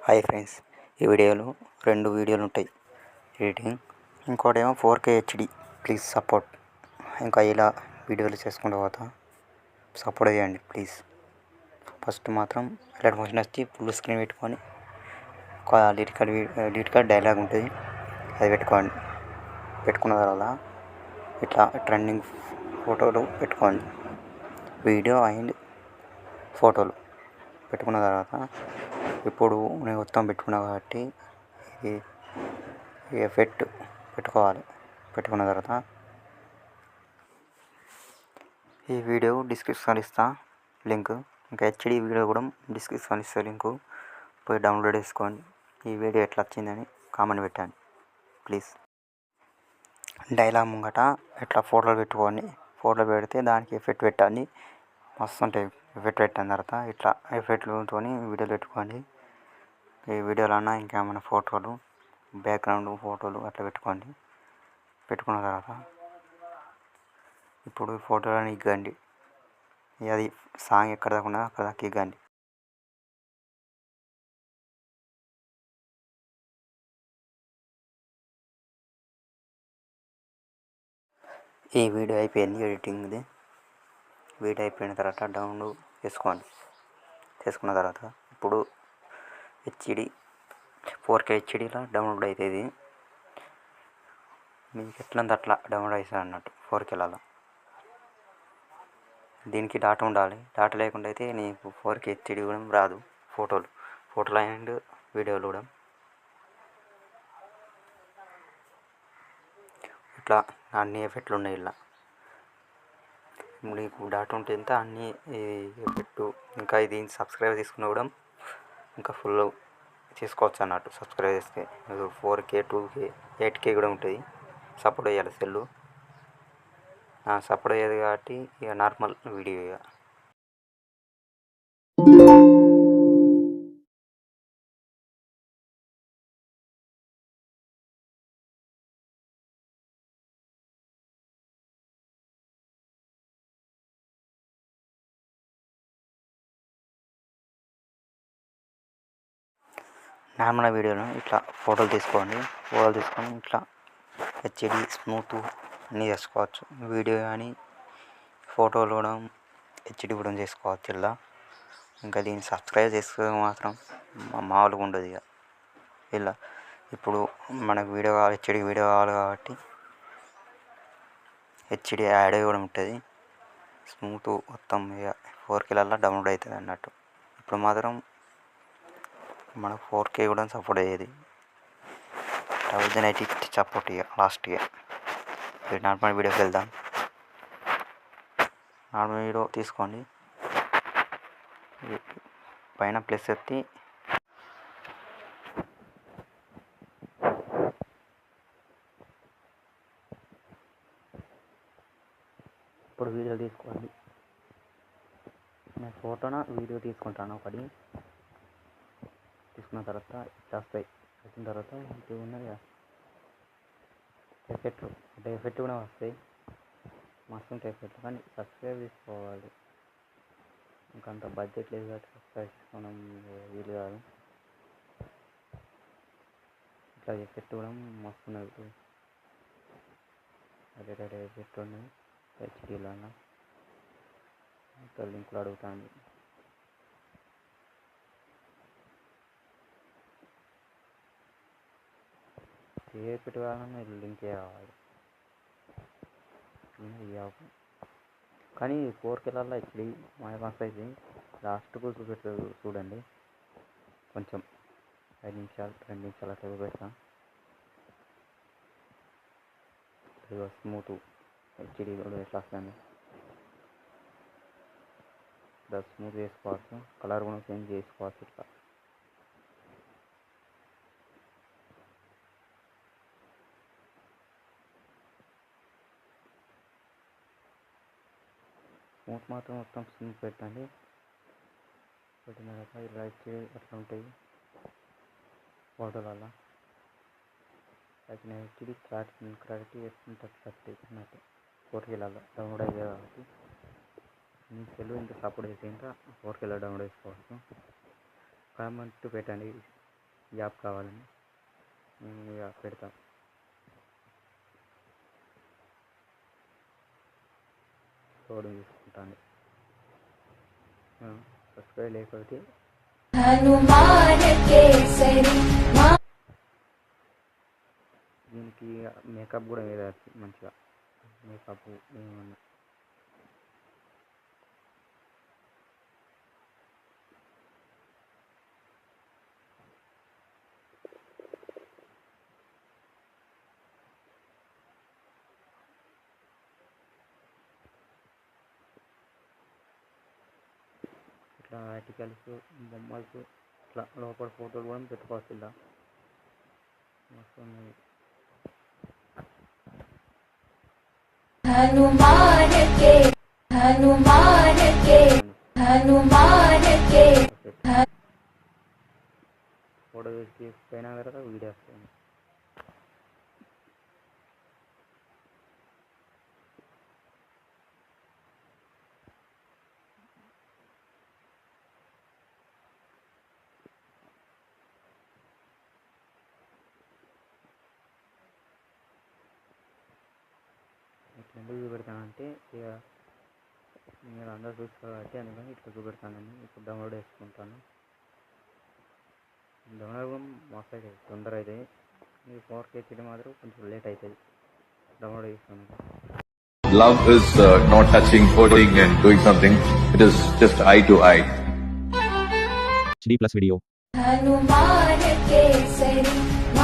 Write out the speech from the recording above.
Hi friends, ఈ వీడియోలో రెండు వీడియోలు ఉంటాయి. ఎడిటింగ్, ఇంకోటేమో 4K HD. Please support. ఇంకా ఇలా వీడియోలు చేసుకుంటూ పోతా, సపోర్ట్ చేయండి ప్లీజ్. ఫస్ట్ మాత్రం ఎలాంటి ఫంక్షన్ వచ్చి ఫుల్ స్క్రీన్ పెట్టుకొని ఒక లిరికల్ డైలాగ్ ఉంటుంది, అది పెట్టుకోండి. పెట్టుకున్న తర్వాత ఇట్లా ట్రెండింగ్ ఫోటోలు పెట్టుకోండి, వీడియో అండ్ ఫోటోలు పెట్టుకున్న తర్వాత ఇప్పుడు నేను మొత్తం పెట్టుకున్నా కాబట్టి ఈ ఎఫెక్ట్ పెట్టుకోవాలి. పెట్టుకున్న తర్వాత ఈ వీడియో డిస్క్రిప్షన్ ఇస్తా లింక్, ఇంకా హెచ్డి వీడియో కూడా డిస్క్రిప్షన్ ఇస్తా లింకు, పోయి డౌన్లోడ్ చేసుకోండి. ఈ వీడియో ఎట్లా వచ్చిందని కామెంట్ పెట్టండి ప్లీజ్. డైలాగ్ ముంగట ఎట్లా ఫోటోలు పెట్టుకోండి, ఫోటో పెడితే దానికి ఎఫెక్ట్ పెట్టండి, మస్తు ఉంటాయి. ఎఫెక్ట్ పెట్టిన తర్వాత ఇట్లా ఎఫెక్ట్లతో వీడియోలు పెట్టుకోండి. ఈ వీడియోలో ఇంకేమైనా ఫోటోలు, బ్యాక్గ్రౌండ్ ఫోటోలు అట్లా పెట్టుకోండి. పెట్టుకున్న తర్వాత ఇప్పుడు ఫోటోలను ఇగ్గండి, అది సాంగ్ ఎక్కడ దాకా ఉన్నదో అక్కడ దాకా ఇగ్గండి. ఈ వీడియో అయిపోయింది ఎడిటింగ్ది. వీడియో అయిపోయిన తర్వాత డౌన్లోడ్ చేసుకోండి. చేసుకున్న తర్వాత ఇప్పుడు హెచ్డి 4K హెచ్డీలో డౌన్లోడ్ అవుతుంది. మీకు ఎట్లంత అట్లా డౌన్లోడ్ అవుతుంది అన్నట్టు 4Kలలో. దీనికి డాటా ఉండాలి, డాటా లేకుండా అయితే నీకు 4K హెచ్డి కూడా రాదు. ఫోటోలు అండ్ వీడియోలు కూడా ఇట్లా అన్ని ఎఫెక్ట్లు ఉన్నాయి. ఇలా నీకు డాటా ఉంటే ఎంత అన్ని ఎఫెక్టు, ఇంకా ఇది సబ్స్క్రైబ్ తీసుకున్నా కూడా ఇంకా ఫుల్ చేసుకోవచ్చు అన్నట్టు. సబ్స్క్రైబ్ చేస్తే 4K 2K 8K కూడా ఉంటుంది. సపోర్ట్ చేయాలి సెల్లు, సపోర్ట్ అయ్యేది కాబట్టి ఇక నార్మల్ వీడియో. ఇక నార్మల్ వీడియోలో ఇట్లా ఫోటోలు తీసుకోండి. ఫోటోలు తీసుకొని ఇట్లా హెచ్డి స్మూత్ అన్నీ చేసుకోవచ్చు. వీడియో కానీ ఫోటోలు కూడా హెచ్డి కూడా చేసుకోవచ్చు ఇలా. ఇంకా దీన్ని సబ్స్క్రైబ్ చేసుకోవడం మాత్రం మామూలుగా ఉండదు. ఇక ఇలా ఇప్పుడు మనకు వీడియో కావాలి, హెచ్డి వీడియో కావాలి కాబట్టి హెచ్డి యాడ్ కూడా ఉంటుంది. స్మూత్ మొత్తం ఇక 4Kలలో డౌన్లోడ్ అవుతుంది అన్నట్టు. ఇప్పుడు మాత్రం మనకు 4K కూడా సపోర్ట్ అయ్యేది. 1080 సపోర్ట్ ఇక లాస్ట్. ఇక నార్మల్ వీడియోకి వెళ్దాం. నార్మల్ వీడియో తీసుకోండి, పైన ప్లస్ ఎత్తి ఇప్పుడు వీడియో తీసుకోండి. నేను ఫోటోన వీడియో తీసుకుంటాను ఒకటి. తీసుకున్న తర్వాత ఇట్లా వస్తాయి. వచ్చిన తర్వాత ఇంటి ఉన్నది ఎఫెక్ట్లు, అంటే ఎఫెక్ట్ కూడా వస్తాయి. మస్తు ఉంటాయి ఎఫెక్ట్లు, కానీ సబ్స్క్రైబ్ చేసుకోవాలి. ఇంకా అంత బడ్జెట్ లేదు కాబట్టి సబ్స్క్రైబ్ చేసుకోవడం వీలు కాదు. ఇట్లా ఎఫెక్ట్ కూడా మస్తు ఉన్నది. అదే ఎఫెక్ట్ ఉన్నది హెచ్డీలో. ఇంకా లింకులు అడుగుతాను. ఏ ఎఫెక్ట్ కావాలన్నా లింక్ కావాలి, కానీ 4Kలలో హెచ్డి మస్తు అయితే లాస్ట్కు చూపెట్టారు చూడండి. కొంచెం 5 నిమిషాలు 2 నిమిషాలు అట్లా చూపెడతాం. స్మూత్ హెచ్డి కూడా ఎట్లా వస్తుంది, ఇట్లా స్మూత్ చేసుకోవచ్చు. కలర్ కూడా చేంజ్ చేసుకోవచ్చు. ఇట్లా స్మూత్ మాత్రం మొత్తం స్మూత్ పెట్టండి. పెట్టిన తర్వాత ఇలా హెచ్డి అట్లా ఉంటాయి ఫోటోలలో. అయితే హెచ్డి క్లారిటీ ఎట్లుంటుంది అన్నట్టు 4Kలలో డౌన్లోడ్ అయ్యేది కాబట్టి మీ సెల్ ఇంకా సపోర్ట్ చేస్తే ఇంకా 4Kలో డౌన్లోడ్ చేసుకోవచ్చు. కామెంట్ పెట్టండి జాబ్ కావాలని నేను ఇక పెడతా. తోడు తీసుకుంటాను. సబ్స్క్రైబ్ లేకపోతే దీనికి మేకప్ కూడా వేయచ్చు మంచిగా. మేకప్ ఏమన్నా ఇట్లా ఆర్టికల్స్, బొమ్మల్స్, ఇట్లా లోపల ఫోటోలు కూడా పెట్టుకోవచ్చు. ఇలా మస్తు ఉన్నది. ఫోటో తీసుకుపోయినా తర్వాత వీడియో వస్తుంది. ఇట్లా ఎందుకు చూపెడతానంటే ఇక మీరు అందరూ చూస్తారు కాబట్టి అందుకని ఇట్లా చూపెడతానని. ఇప్పుడు డౌన్లోడ్ చేసుకుంటాను. డౌన్లోడ్ కూడా మస్తు అవుతుంది, తొందర అవుతుంది. ఇది 4K HD మాత్రం కొంచెం లేట్ అవుతుంది. డౌన్లోడ్ చేస్తాను. Love is not touching, holding and doing something. It is just eye to eye. HD+ video.